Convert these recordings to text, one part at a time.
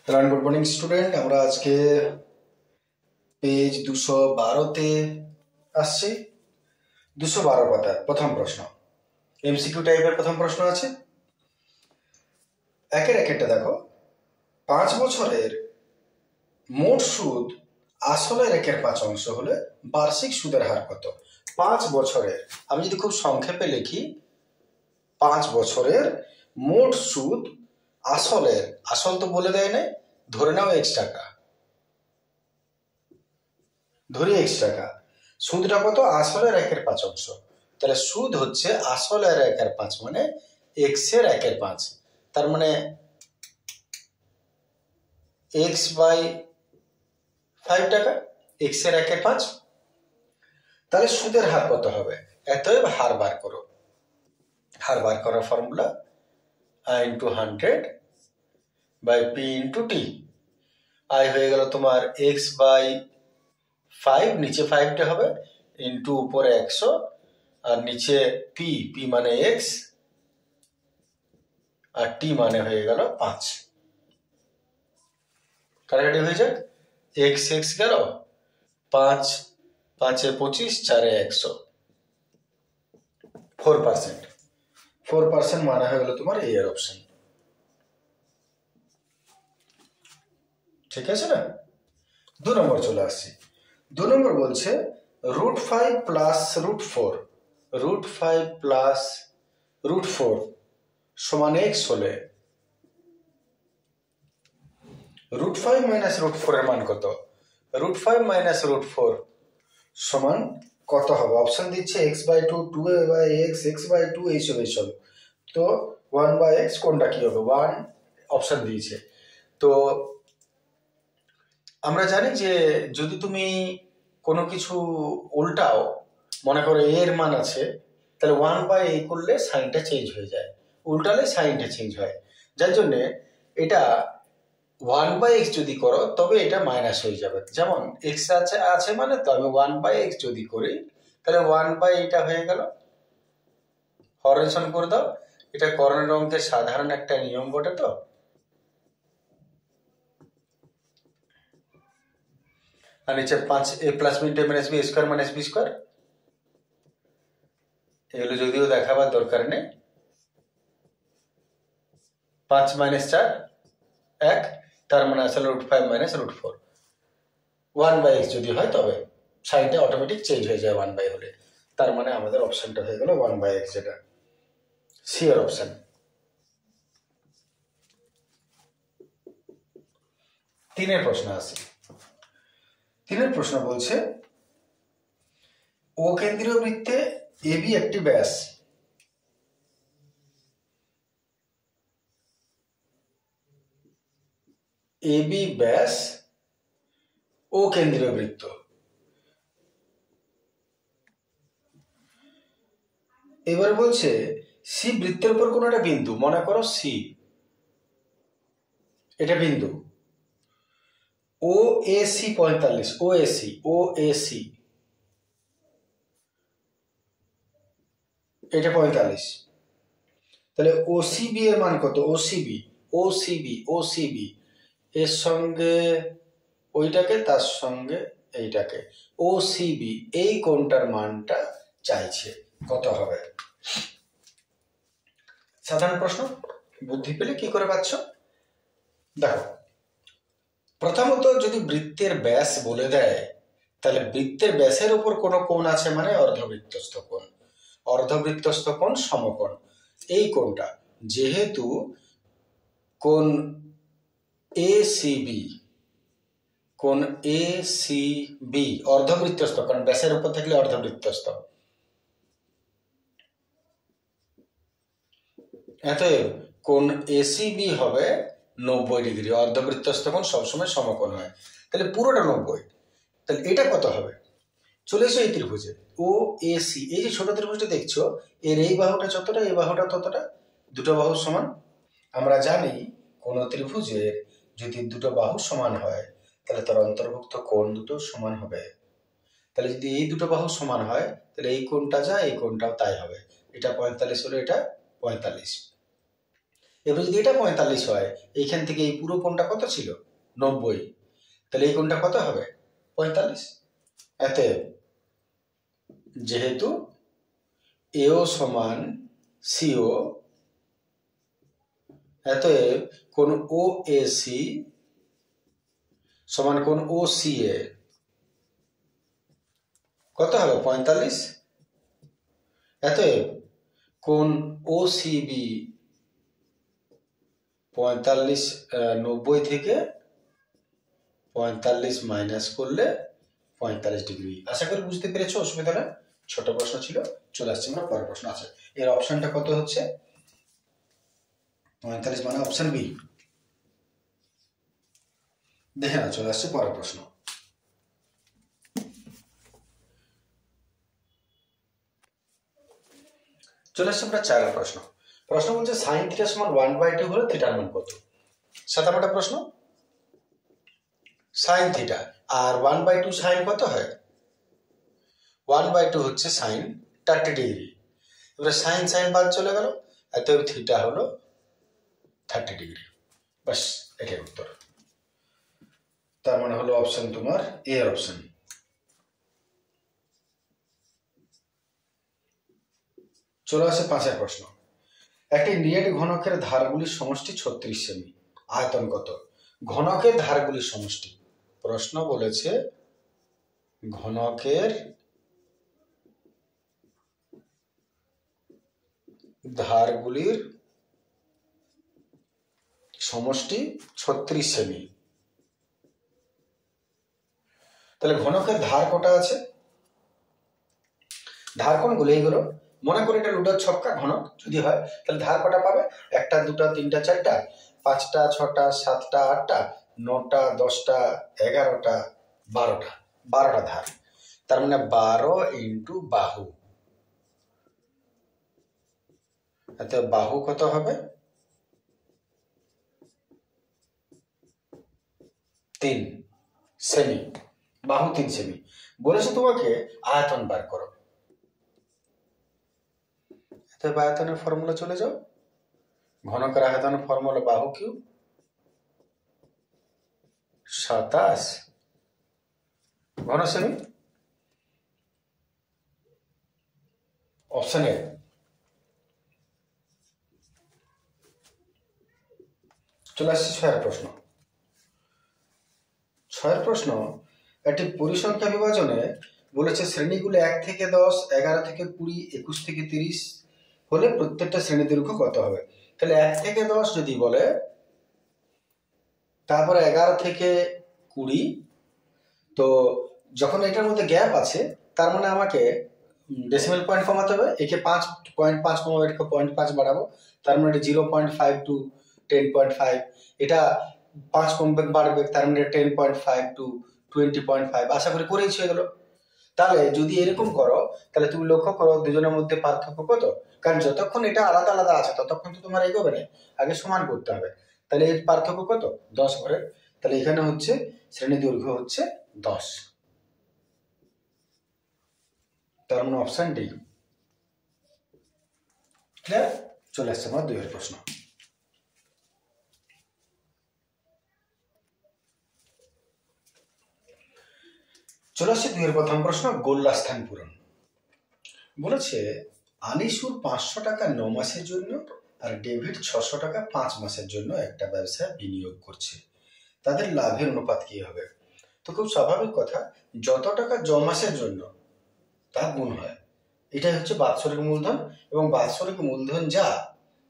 Good morning student. আমরা আজকে page 212 আসছে। 212 পাতা প্রথম প্রশ্ন, এমসিকিউ টাইপের প্রথম প্রশ্ন আছে। একের একটা দেখো, 5 বছরের মোট সুদ আসলের 1/5 অংশ হলে বার্ষিক সুদের হার কত? 5 বছরের, আমি যদি খুব সংক্ষেপে লিখি, 5 বছরের মোট সুদ আসলের, আসল তো বলে দেয় না, ধরে নাও x টাকা, ধরি x টাকা, সুদটা কত? আসলের 1/5 অংশ। তাহলে সুদ হচ্ছে আসলের 1/5 মানে x এর 1/5, তার মানে x বাই 5 টাকা, x এর 1/5। তাহলে সুদের হার কত হবে? অতএব হার বার করো। হার বার করার formula i × 100 by p × t। i হয়ে গেল তোমার x বাই 5, নিচে 5টা হবে, ইন্টু উপরে 100 আর নিচে p, p মানে x আর t মানে হয়ে গেল 5। কাটাকাটি হয়ে যাক, x x গেল, 5 5 এ 25, 4 এ 100, 4%। 4% মানে হয়ে গেল তোমার এ এর অপশন। ঠিক আছে না? 2 নম্বর চলে আসছি। 2 নম্বর বলছে √5 প্লাস √4, √5 প্লাস √4 সমান x হলে √5 মাইনাস √4 এর মান কত? √5 মাইনাস √4 সমান কত হবে? অপশন দিচ্ছে x/2, 2x, x/2 এইসব। তো 1/x কোনটা কি হবে? 1 অপশন দিয়েছে। তো আমরা জানি যে যদি তুমি কোনো কিছু উল্টাও, মনে করো a এর মান আছে, তাহলে 1/a করলে সাইনটা চেঞ্জ হয়ে যায়, উল্টালে সাইনটা চেঞ্জ হয়, যার জন্য এটা 1/x যদি করো তবে এটা মাইনাস হয়ে যাবে। যেমন x আছে মানে, তো আমি 1/x যদি করি তাহলে 1/, এটা হয়ে গেল, হরণ করে দাও। এটা করণের অঙ্কের সাধারণ একটা নিয়ম বটে। তো আর নিচে 5a plus b × -b square minus b square, এগুলো যদিও দেখাবার দরকার নেই। 5 - 4 1, তার মানে আসলে √5 মাইনাস √4। 1/x যদি হয় তবে সাইনটা অটোমেটিক চেঞ্জ হয়ে যায় 1/, হলে, তার মানে আমাদের অপশনটা হয়ে গেল 1/x, যেটা সি এর অপশন। 3 প্রশ্ন আসি। 3 প্রশ্ন বলছে ও কেন্দ্রীয় বৃত্তে এবি একটি ব্যাস, এবি ব্যাস ও কেন্দ্রীয় বৃত্ত। এবার বলছে সি বৃত্তের উপর কোন একটা বিন্দু, মনে করো সি, এটা বিন্দু, O A C 45, O A C, O A C এটা 45, তাহলে ও সি বি এর মান কত? O C B, O C B, O C B এর সঙ্গে ওইটাকে, তার সঙ্গে এইটাকে, ও সি বি, এই কোণটার মানটা চাইছে, কত হবে? সাধারণ প্রশ্ন, বুদ্ধি পেলে কি করে পাচ্ছ? দেখো, প্রথমত যদি বৃত্তের ব্যাস বলে দেয়, তাহলে বৃত্তের ব্যাসের উপর কোনো কোণ আছে মানে অর্ধবৃত্তস্থ কোণ, অর্ধবৃত্তস্থ কোণ সমকোণ। এই কোণটা যেহেতু কোণ এসিবি, কোণ এসিবি অর্ধবৃত্তস্থ, কারণ ব্যাসের উপর থাকলে অর্ধবৃত্তস্থ, অতএব কোণ এসিবি হবে 90 ডিগ্রি। অর্ধবৃত্তস্থ কোণ সবসময় সমকোণ হয়, তাহলে পুরোটা 90। তাহলে এটা কত হবে? চলে এসো এই ত্রিভুজে ও এসি, এই যে ছোট ত্রিভুজটা দেখছো, এর এই বাহুটা যতটা, এই বাহুটা ততটা, দুটো বাহু সমান। আমরা জানি কোন ত্রিভুজের যদি দুটো বাহু সমান হয় তাহলে তার অন্তর্ভুক্ত কোণ দুটো সমান হবে। তাহলে যদি এই দুটো বাহু সমান হয় তাহলে এই কোণটা যা, এই কোণটাও তাই হবে। এটা 45 হলে এটা 45। এবার যদি এটা 45 হয়, এইখান থেকে এই পুরো কোণটা কত ছিল? 90। তাহলে এই কোণটা কত হবে? 45। অতএব যেহেতু এও সমান সিও, অতএব কোণ ও এ সি সমান কোণ ও সি এ কত হবে? 45। অতএব কোণ ও সি বি 45, 90 থেকে 45 মাইনাস করলে 45 ডিগ্রি। আশা করি বুঝতে পেরেছো, অসুবিধা না। ছোট প্রশ্ন ছিল, চলে আসছে আমরা পরের প্রশ্ন। আছে এর অপশনটা কত হচ্ছে? 45 মানে অপশন বি। দেখে না, চলে আসছে পরের প্রশ্ন। চলে আসছে আমরা 4 প্রশ্ন। প্রশ্ন বলছে সাইন থিটা সমান 1/2 হলে থিটার মান কত? সাধারণ প্রশ্ন। সাইন থিটা আর 1/2 সাইন কত হয়? 1/2 হচ্ছে সাইন 30 ডিগ্রি। এবারে সাইন সাইন বাদ চলে গেল, অতএব থিটা হলো 30 ডিগ্রি। বাস, এটাই উত্তর। তার মানে হলো অপশন তোমার এ এর অপশন। চলে আসে 5 প্রশ্ন। একটি নেট ঘনকের ধারগুলির সমষ্টি 36 সেমি, আয়তন কত? ঘনকের ধারগুলির সমষ্টি। প্রশ্ন বলেছে ঘনকের ধারগুলির সমষ্টি 36 সেমি। তাহলে ঘনকের ধার কটা আছে? ধার কোনগুলো? এইগুলো মনে করে এটা লুডোর ছক্কা ঘনক যদি হয়, তাহলে ধার কটা পাবে? 1টা 2টা 3টা 4টা 5টা 6টা 7টা 8টা 9টা 10টা 11টা 12টা 12টা ধার। তার মানে 12 ইন্টু বাহু। অতএব বাহু কত হবে? 3 সেমি। বাহু 3 সেমি। বলেছে তোমাকে আয়তন বার করো। অতএব আয়তনের ফর্মুলা চলে যাও। ঘনকের আয়তনের ফর্মুলা বাহু কিউব 27 ঘন সেমি। Option A. চলে আসছে 6 প্রশ্ন। 6 প্রশ্ন, একটি পরিসংখ্যা বিভাজনে বলেছে শ্রেণীগুলো 1 থেকে 10, 11 থেকে 20, 21 থেকে 30 হলে প্রত্যেকটা শ্রেণী দৈর্ঘ্য কত হবে? তাহলে 1 থেকে 10 যদি বলে, তারপরে 11 থেকে 20, তো যখন এটার মধ্যে গ্যাপ আছে তার মানে আমাকে ডেসিমাল পয়েন্ট কমাতে হবে। একে 5.5 কমাবো, এটাকে 0.5 বাড়াবো। তার মানে এটা 0.5 টু 10.5। এটা 5 কমবে বাড়বে, তার মানে 10.5 টু 20.5। আশা করি করেইছো এগুলো। তাহলে যদি এরকম করো, তাহলে তুমি লক্ষ্য করো দুজনের মধ্যে পার্থক্য কত। কারণ যতক্ষণ এটা আলাদা আলাদা আছে ততক্ষণ তো তোমার এগোবে না, আগে সমান করতে হবে। তাহলে এর পার্থক্য কত? 10 ঘরের। তাহলে এখানে হচ্ছে শ্রেণী দৈর্ঘ্য হচ্ছে 10। তার মানে অপশন ডি। ক্লিয়ার? চলে আসছে আমার 2 প্রশ্ন। চলে আসছে 2 প্রথম প্রশ্ন, গোল্লাস্থান পূরণ। বলেছে আনিসুর 500 টাকা 9 মাসের জন্য আর ডেভিড 600 টাকা 5 মাসের জন্য একটা ব্যবসায় বিনিয়োগ করছে। তাদের লাভের অনুপাত কি হবে? তো খুব স্বাভাবিক কথা, যত টাকা মাসের জন্য তার গুণ হয়। এটাই হচ্ছে বাৎসরিক মূলধন, এবং বাৎসরিক মূলধন যা,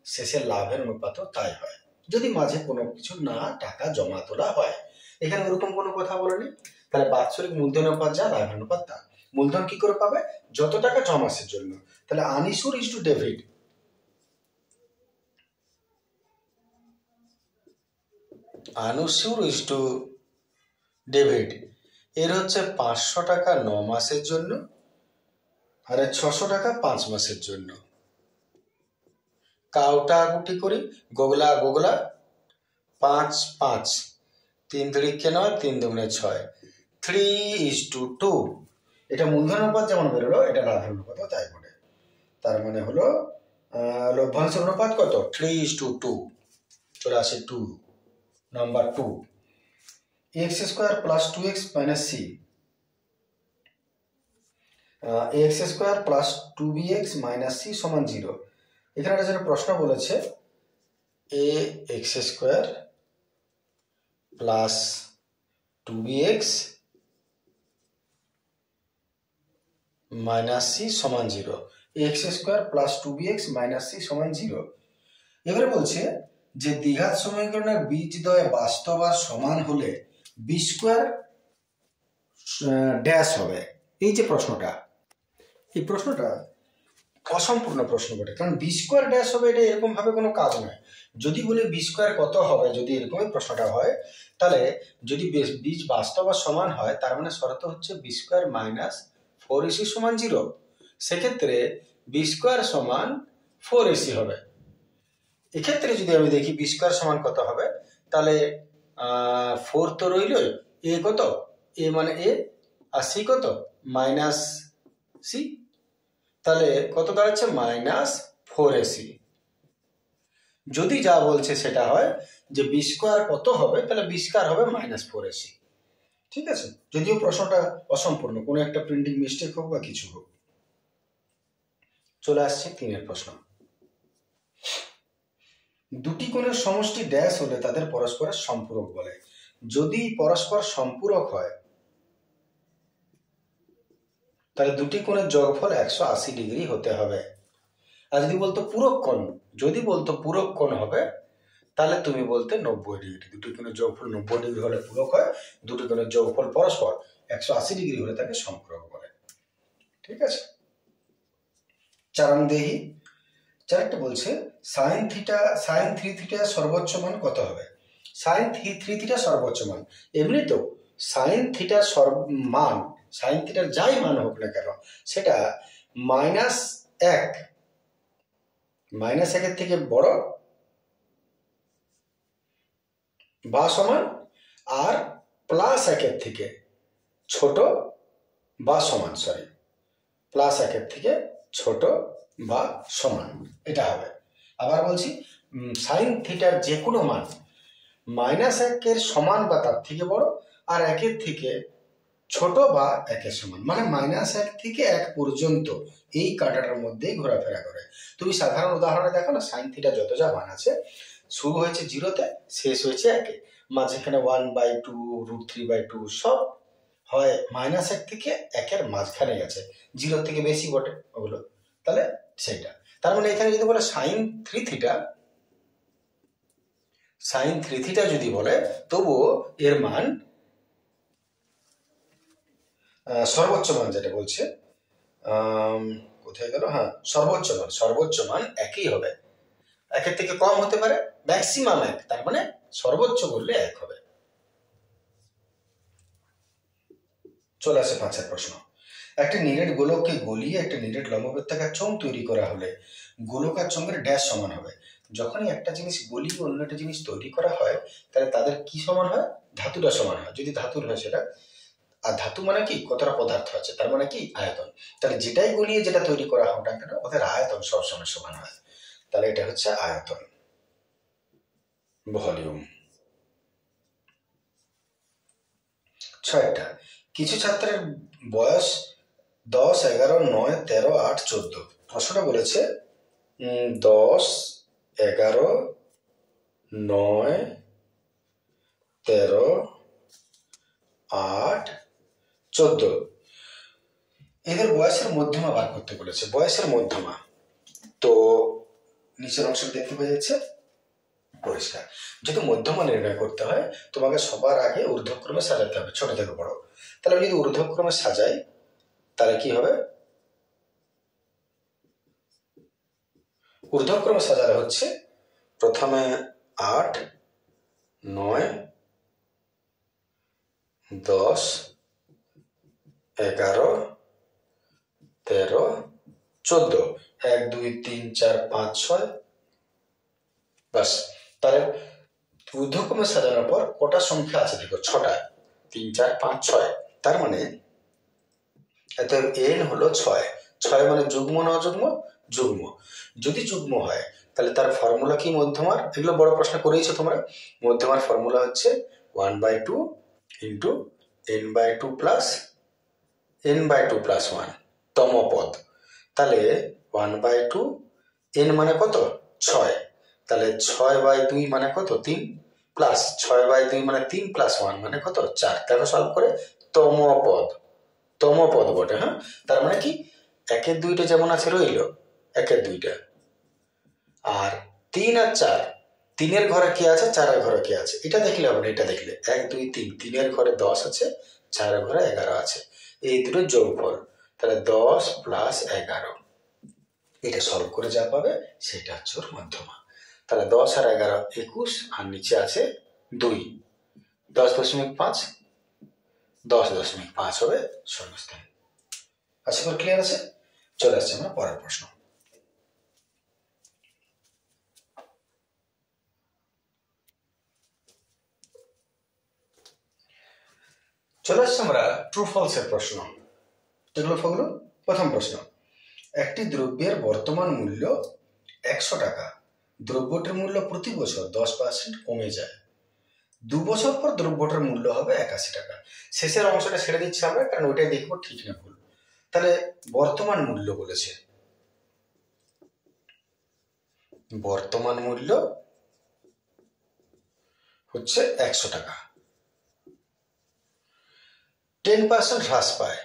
শেষের লাভের অনুপাতও তাই হয়, যদি মাঝে কোনো কিছু না টাকা জমা তোলা হয়। এখানে ওরকম কোনো কথা বলেনি। তাহলে বাৎসরিক মূলধন অনুপাত যা, লাভের অনুপাত তা। মূলধন কি করে পাবে? যত টাকা মাসের জন্য। তাহলে Anisur is to David, Anisur is to David এর হচ্ছে 500 টাকা 9 মাসের জন্য আর 600 টাকা 5 মাসের জন্য। কাউটাকুটি করি, গোগলা গোগলা 5 5 3 3 9 3 2 6 3:2। এটা মূলধন অনুপাত যেমন বেরোলো, এটা লাভের অনুপাতও তাই বলে। তার মানে হলো লভ্যাংশ অনুপাত কত? 3:2। চলে আসে 2 number 2 x square plus 2x minus c x square plus 2bx minus c সমান 0। এখানে একটা যেটা প্রশ্ন বলেছে a x square plus 2bx minus c সমান 0, x square plus 2bx minus c সমান 0। এবারে বলছে যে দ্বিঘাত সমীকরণের বীজদ্বয় বাস্তব আর সমান হলে বি স্কোয়ার ড্যাশ হবে। এই যে প্রশ্নটা, এই প্রশ্নটা অসম্পূর্ণ প্রশ্ন বটে, কারণ বি স্কোয়ার ড্যাশ হবে এটা এরকম ভাবে কোনো কাজ নয়। যদি বলে বি স্কোয়ার কত হবে, যদি এরকমই প্রশ্নটা হয়, তাহলে যদি বীজ বাস্তব আর সমান হয় তার মানে শর্ত হচ্ছে বি স্কোয়ার মাইনাস 4ac সমান 0। সেক্ষেত্রে বি স্কোয়ার সমান 4ac হবে। এক্ষেত্রে যদি আমি দেখি বি স্কোয়ার সমান কত হবে, তাহলে 4 তো রইলই, এ কত, এ মানে এ, আর সি কত মাইনাস সি, তাহলে কত দাঁড়াচ্ছে মাইনাস 4ac। যদি যা বলছে সেটা হয় যে বি স্কোয়ার কত হবে, তাহলে বি স্কোয়ার হবে মাইনাস 4ac। ঠিক আছে, যদিও প্রশ্নটা অসম্পূর্ণ, কোনো একটা প্রিন্টিং মিস্টেক হোক বা কিছু হোক। চলে আসছে 3 প্রশ্ন। দুটি কোণের সমষ্টি ড্যাশ হলে তাদের পরস্পরের সম্পূরক বলে। যদি পরস্পর সম্পূরক হয় তাহলে দুটি কোণের যোগফল 180 ডিগ্রি হতে হবে। আর যদি বলতো পূরক কোণ, যদি বলতো পূরক কোণ হবে তাহলে তুমি বলতে 90 ডিগ্রি। দুটি কোণের যোগফল 90 ডিগ্রি হলে পূরক হয়, দুটি কোণের যোগফল পরস্পর 180 ডিগ্রি হলে তাকে সম্পূরক বলে। ঠিক আছে, 4 দেখি। 4টা বলছে সাইন 3 থিটা সর্বোচ্চ মান কত হবে। সাইন 3 থিটা সর্বোচ্চ মান, এমনি তো সাইন থিটার মান, সাইন থিটার যাই মান হোক না কেন, সেটা -1 -1 থেকে বড় বা সমান, আর +1 থেকে ছোট বা সমান, +1 থেকে ছোট বা সমান, এটা হবে। আবার বলছি সাইন থিটার যে কোনো মান -1 সমান বা তার থেকে বড়, আর 1 থেকে ছোট বা 1 সমান, মানে -1 থেকে 1 পর্যন্ত এই কাঁটাটার মধ্যেই ঘোরাফেরা করে। তুমি সাধারণ উদাহরণে দেখো না, সাইন থিটা যত যা মান আছে শুরু হয়েছে 0-তে, শেষ হয়েছে 1-এ, মাঝখানে 1/2 √3/2 সব হয় -1 থেকে 1-এর মাঝখানে আছে, 0 থেকে বেশি বটে ওগুলো, তাহলে সেইটা। তার মানে এখানে যদি বলে সাইন 3 থিটা যদি বলে, তবুও এর মান সর্বোচ্চ মান যেটা বলছে, কোথায় গেল, হ্যাঁ সর্বোচ্চ মান একই হবে। 1-এর থেকে কম হতে পারে, ম্যাক্সিমাম 1, তার মানে সর্বোচ্চ বললে 1 হবে। চলে আসে 5 প্রশ্ন। একটা নিরেট গোলককে গলিয়ে একটা নিরেট লম্ববৃত্তাকার চোঙ তৈরি করা হলে গোলকার চোঙের ড্যাশ সমান হবে। যখনই একটা জিনিস গলিয়ে অন্য একটা জিনিস তৈরি করা হয় তাহলে তাদের কি সমান হয়, ধাতুটা সমান হয়। যদি ধাতুর হয় সেটা, আর ধাতু মানে কি কতটা পদার্থ আছে, তার মানে কি আয়তন। তাহলে যেটাই গলিয়ে যেটা তৈরি করা হোক না কেন ওদের আয়তন সবসময় সমান হয়, তাহলে এটা হচ্ছে আয়তন, ভলিউম। 6টা কিছু ছাত্রের বয়স 10, 11, 9, 13, 8, 14। প্রশ্নটা বলেছে 10, 11, 9, 13, 8, 14 এদের বয়সের মধ্যমা বার করতে বলেছে। বয়সের মধ্যমা তো নিচের অংশ দেখতে পাওয়া যাচ্ছে পরিষ্কার। যদি মধ্যমা নির্ণয় করতে হয় তোমাকে সবার আগে ঊর্ধ্বক্রমে সাজাতে হবে, ছোট থেকে বড়। তাহলে আমি যদি ঊর্ধ্বক্রমে সাজাই তাহলে কি হবে, ঊর্ধ্বক্রমে সাজালে হচ্ছে প্রথমে 8, 9, 10, 11, 13, 14, 1, 2, 3, 4, 5, 6, বাস। তাহলে ঊর্ধ্বক্রমে সাজানোর পর কটা সংখ্যা আছে দেখো, 6টা, 3, 4, 5, 6। তার মানে এত n হলো 6। 6 মানে যুগ্ম না অযুগ্ম, যুগ্ম। যদি যুগ্ম হয় তাহলে তার ফর্মুলা কি মধ্যমার? এগুলো বড় প্রশ্ন করেইছো তোমরা। মধ্যমার ফর্মুলা হচ্ছে 1/2 into n/2 plus n/2 plus 1 তম পদ। তাহলে 1/2 n মানে কত? 6। তাহলে 6/2 মানে কত? 3 প্লাস 6/2 মানে 3 প্লাস 1 মানে কত? 4। দেখো সলভ করে, তম পদ, তম পদ বটে। হ্যাঁ, তার মানে কি 1 এর 2টা যেমন আছে রইল 1 এর 2টা, আর 3 আর 4, 3 এর ঘরে কি আছে 4 এর ঘরে কি আছে এটা দেখলে হবে না। এটা দেখলে 1 2 3, 3 এর ঘরে 10 আছে, 4 এর ঘরে 11 আছে, এই দুটো যোগফল। তাহলে 10 প্লাস 11, এটা সলভ করে যা পাবে সেটা হচ্ছে ওর মধ্যমা। তাহলে 10 আর 11 21, আর নিচে আছে 2, 10.5, 10.5 হবে শূন্যস্থান। আশা করি ক্লিয়ার আছে। চলে আসছে আমরা পরের প্রশ্ন। চলে আসছে আমরা ট্রু ফলস এর প্রশ্ন। এগুলো হলো প্রথম প্রশ্ন, একটি দ্রব্যের বর্তমান মূল্য 100 টাকা, দ্রব্যটির মূল্য প্রতি বছর 10% কমে যায়, 2 বছর পর দ্রব্যটার মূল্য হবে 81 টাকা। শেষের অংশটা ছেড়ে দিচ্ছি আমরা, কারণ ওইটাই দেখবো ঠিক না ভুল। তাহলে বর্তমান মূল্য বলেছে, বর্তমান মূল্য হচ্ছে 100 টাকা, 10% হ্রাস পায়,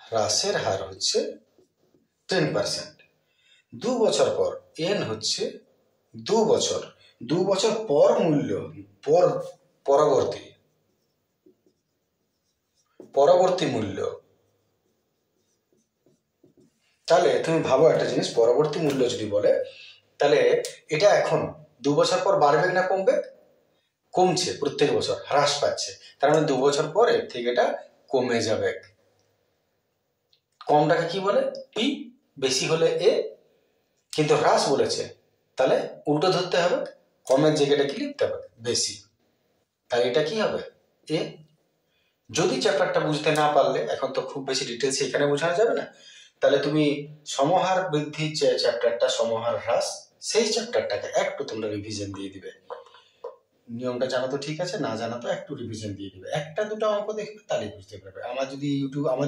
হ্রাসের হার হচ্ছে 10%। 2 বছর পর, এন হচ্ছে 2 বছর, 2 বছর পর মূল্য, পরবর্তী মূল্য। তাহলে তুমি ভাবো একটা জিনিস, পরবর্তী মূল্য যদি বলে, তাহলে এটা এখন 2 বছর পর বাড়বে না কমবে? কমছে, প্রত্যেক বছর হ্রাস পাচ্ছে, তার মানে 2 বছর পর এর থেকে এটা কমে যাবে। কমটাকে কি বলে? পি, বেশি হলে এ, কিন্তু হ্রাস বলেছে, তাহলে উল্টো ধরতে হবে, কমের জায়গাটা কি লিখতে হবে? বেশি। তাহলে এটা কি হবে? এ। যদি চ্যাপ্টারটা বুঝতে না পারলে, এখন তো খুব বেশি ডিটেলস এখানে বোঝানো যাবে না, তাহলে তুমি সমহার বৃদ্ধি যে চ্যাপ্টারটা, সমহার হ্রাস, সেই চ্যাপ্টারটাকে একটু তোমরা রিভিশন দিয়ে দিবে। নিয়মটা জানা তো ঠিক আছে, না জানা তো একটু রিভিশন দিয়ে দিবে, একটা দুটো অঙ্ক দেখবে তাহলে বুঝতে পারবে। আমার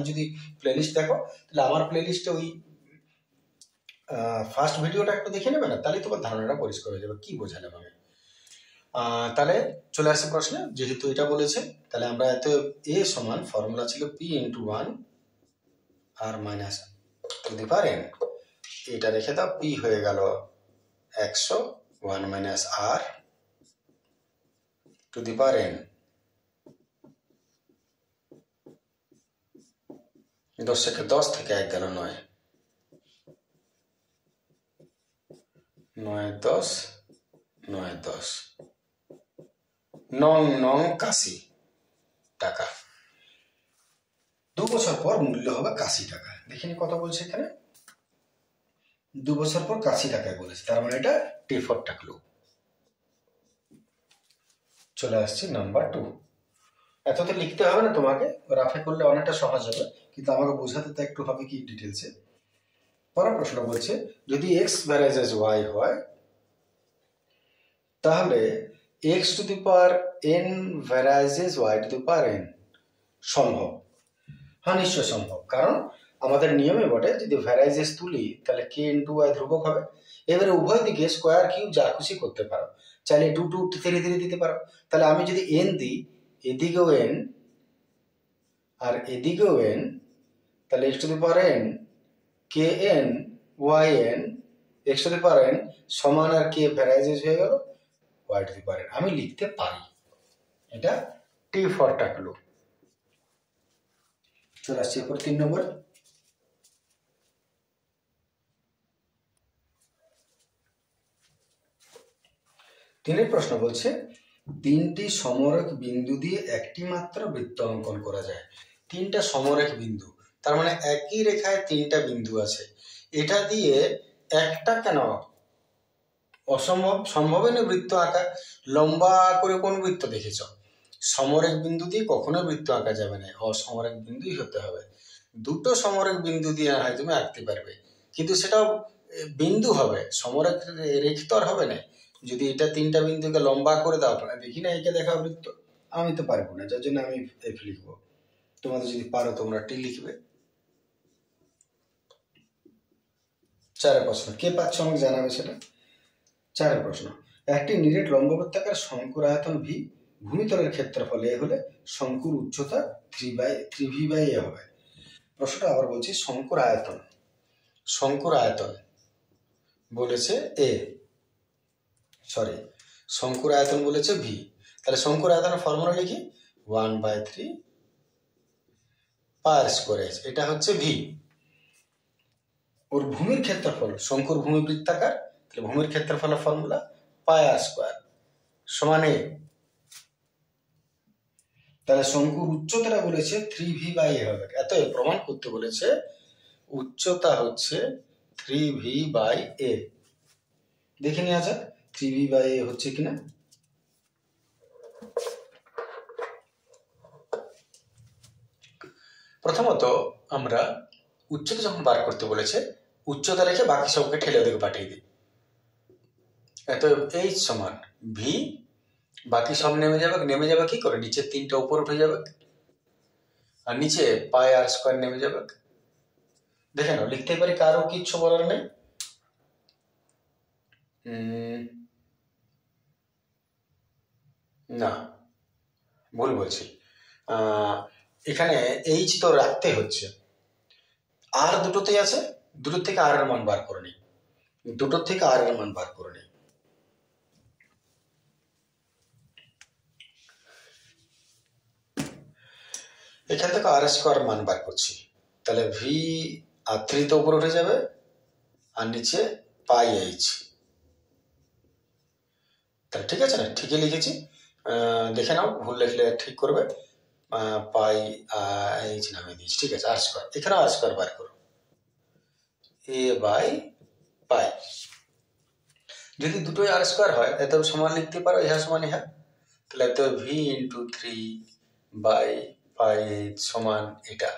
যদি প্লেলিস্ট দেখো, তাহলে আমার প্লেলিস্টে ওই ফার্স্ট ভিডিওটা একটু দেখে নেবে না, তাহলে তোমার ধারণাটা পরিষ্কার হয়ে যাবে কি বোঝালাম আমি। তাহলে চলে আসে প্রশ্নে, যেহেতু এটা বলেছে, তাহলে আমরা এত এ সমান ফর্মুলা ছিল p into 1 r minus to the power n, এটা রেখে দাও, পি হয়ে গেল 100, 1 minus r to the power n, 10 থেকে 1 গেল 9, 9 10, 9 10, 9 81 টাকা। 2 বছর পর মূল্য হবে 81 টাকা। দেখিনি কত বলছে এখানে, 2 বছর পর 81 টাকায় বলেছে, তার মানে এটা T4 টাকলো। চলে আসছে নাম্বার 2। এত তো লিখতে হবে না তোমাকে, রাফে করলে অনেকটা সহজ হবে, কিন্তু আমাকে বোঝাতে তো একটু হবে কি ডিটেলসে। পরের প্রশ্ন বলছে, যদি x ভ্যারাইজেস y হয়, তাহলে x two the power n ভ্যারাইজেস y two the power n সম্ভব? হ্যাঁ, নিশ্চয় সম্ভব, কারণ আমাদের নিয়মে বটে, যদি ভ্যারাইজেস তুলি তাহলে k ইন্টু y ধ্রুবক হবে। এবারে উভয় দিকে স্কোয়ার কিউব যা খুশি করতে পারো, চাইলে 2 2 3 3 দিতে পারো। তাহলে আমি যদি n দিই, এদিকেও n আর এদিকেও n, তাহলে x two the power n kn yn x two the power n সমান আর k ভ্যারাইজেস হয়ে গেল y two the power n। আমি লিখতে পারি, এটা T4 টাকলো। চলে আসছে এরপর 3 নম্বর। তিনের প্রশ্ন বলছে, 3টি সমরেখ বিন্দু দিয়ে একটি মাত্র বৃত্ত অঙ্কন করা যায়। 3টা সমরেখ বিন্দু, তার মানে একই রেখায় 3টা বিন্দু আছে, এটা দিয়ে একটা কেন অসম্ভব, সম্ভবই না বৃত্ত আঁকা। লম্বা করে কোন বৃত্ত দেখেছ? সমরেখ বিন্দু দিয়ে কখনো বৃত্ত আঁকা যাবে না, অসমরেখ বিন্দুই হতে হবে। দুটো সমরেখ বিন্দু দিয়ে হয় তুমি আঁকতে পারবে, কিন্তু সেটাও বিন্দু হবে, সমরেখিত আর হবে না। যদি এটা 3টা বিন্দুকে লম্বা করে দাও, দেখি না একে দেখা বৃত্ত, আমি তো পারবো না, যার জন্য আমি এফ লিখবো। তোমাদের যদি পারো তোমরা টি লিখবে। 4 প্রশ্ন, কে পাচ্ছ আমাকে জানাবে সেটা। 4 প্রশ্ন, একটি নিরেট লম্ববৃত্তাকার শঙ্কুর আয়তন ভি, ভূমিতলের ক্ষেত্রফল এ হলে শঙ্কুর উচ্চতা 3v/a হবে। প্রশ্নটা আবার বলছি, শঙ্কুর আয়তন বলেছে এ, শঙ্কুর আয়তন বলেছে ভি। তাহলে শঙ্কুর আয়তনের ফর্মুলা লিখি 1/3 পাই স্কয়ার, এটা হচ্ছে ভি। ওর ভূমির ক্ষেত্রফল, শঙ্কুর ভূমি বৃত্তাকার, তাহলে ভূমির ক্ষেত্রফলের ফর্মুলা পাই স্কয়ার সমান এ। তাহলে শঙ্কুর উচ্চতাটা বলেছে 3v/a হবে, এত প্রমাণ করতে বলেছে উচ্চতা হচ্ছে 3v/a। দেখে নেওয়া যাক 3v/a হচ্ছে কিনা। প্রথমত আমরা উচ্চতা যখন বার করতে বলেছে, উচ্চতা রেখে বাকি সবকে ঠেলে ওদিকে পাঠিয়ে দিই। এত এইচ সমান ভি, বাকি সব নেমে যাবে কি করে, নিচে 3টা উপর উঠে যাবে, আর নিচে পাই আর স্কয়ার নেমে যাবে। দেখে নাও, লিখতে পারি, কারো কিচ্ছু বলার নেই। না, ভুল বলছি, এখানে এইচ তো রাখতে হচ্ছে, আর দুটোতেই আছে, দুটোর থেকে আর এর মান বার করে নিই, এখান থেকে আর স্কয়ার মান বার করছি। তাহলে ভি আর 3 তো উপরে উঠে যাবে, আর নিচে পাই এইচ। তাহলে ঠিক আছে না, ঠিকই লিখেছি। দেখে নাও, ভুল লিখলে ঠিক করবে। পাই এইচ নামে দিয়েছি, ঠিক আছে। আর স্কয়ার, এখানে আর স্কয়ার বার করো, a/পাই। যদি দুটোই আর স্কয়ার হয় এত সমান লিখতে পারো, ইহা সমান ইহা। তাহলে এত ভি ইন্টু 3/পাই সমান এটা।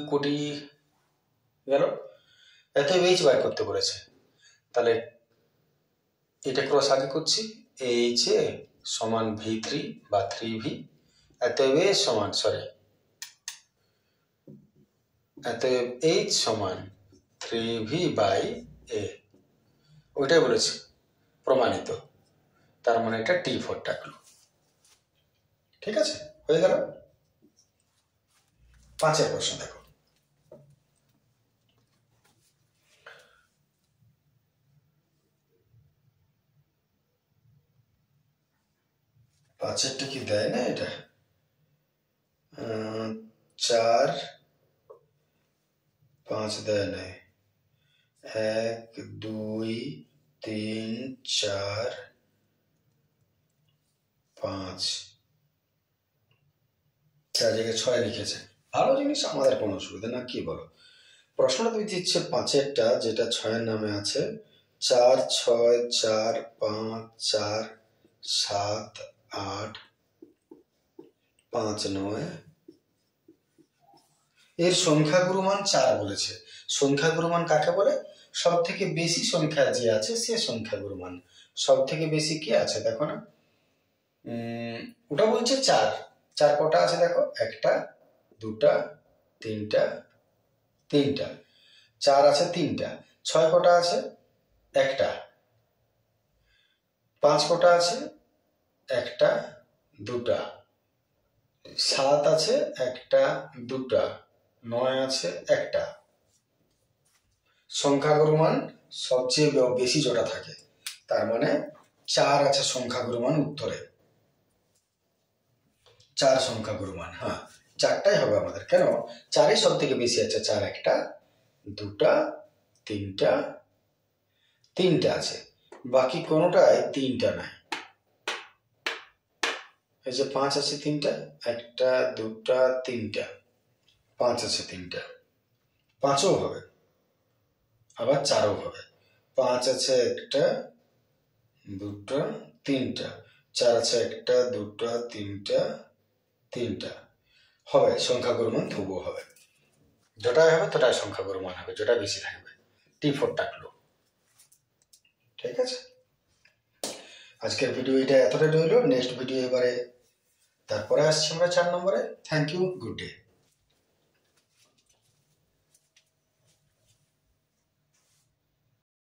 কোটি গেল, এত এইচ বার করতে বলেছে, তাহলে এটা ক্রস আগে করছি, এইচ এ সমান v3 বা 3v, এত এইচ সমান 3v/a, ওইটাই বলেছে প্রমাণিত। তার মানে এটা T4 ডাকলো। ঠিক আছে, হয়ে গেল। 5 প্রশ্ন দেখো, পাঁচেরটা কি দেয় না, এটা 4 5 দেয় নাই, 1 2 3 4 5, 4 জায়গায় 6 লিখেছে। ভালো জিনিস, আমাদের কোনো অসুবিধা না, কি বলো। প্রশ্নটা তুমি দিচ্ছে 5এরটা, যেটা 6-এর নামে আছে, 4 6 4 5 4 7 8 5 9, এর সংখ্যাগুরু মান 4 বলেছে। সংখ্যাগুরু মান কাকে বলে? সব থেকে বেশি সংখ্যা যে আছে সে সংখ্যাগুরু মান। সব থেকে বেশি কি আছে দেখো না, ওটা বলছে 4। 4 কটা আছে দেখো, 1টা 2টা 3টা 3টা, 4 আছে 3টা। 6 কটা আছে, 1টা। 5 কটা আছে, 1টা 2টা। 7 আছে, 1টা 2টা। 9 আছে, 1টা। সংখ্যাগুরু মান সবচেয়ে বেশি জোড়া থাকে, তার মানে 4 আছে সংখ্যাগুরু মান উত্তরে। 4 সংখ্যাগুরু মান, হ্যাঁ 4টাই হবে আমাদের। কেন? 4ই সব থেকে বেশি আছে। 4 1টা 2টা 3টা 3টা আছে, বাকি কোনোটাই 3টা নাই। এই যে 5 আছে 3টা, 1টা 2টা 3টা, 5 আছে 3টা। 5ও হবে, আবার 4ও হবে। 5 আছে 1টা 2টা 3টা, 4 আছে 1টা 2টা 3টা 3টা, হবে সংখ্যাগুরু মান তবুও হবে। যেটাই হবে তটাই সংখ্যাগুরু মান হবে, যেটা বেশি থাকবে। T4 টাকলো। ঠিক আছে, আজকের ভিডিও এটা এতটাই রইল। নেক্সট ভিডিও এবারে তারপরে আসছি আমরা 4 নম্বরে। Thank you, good day.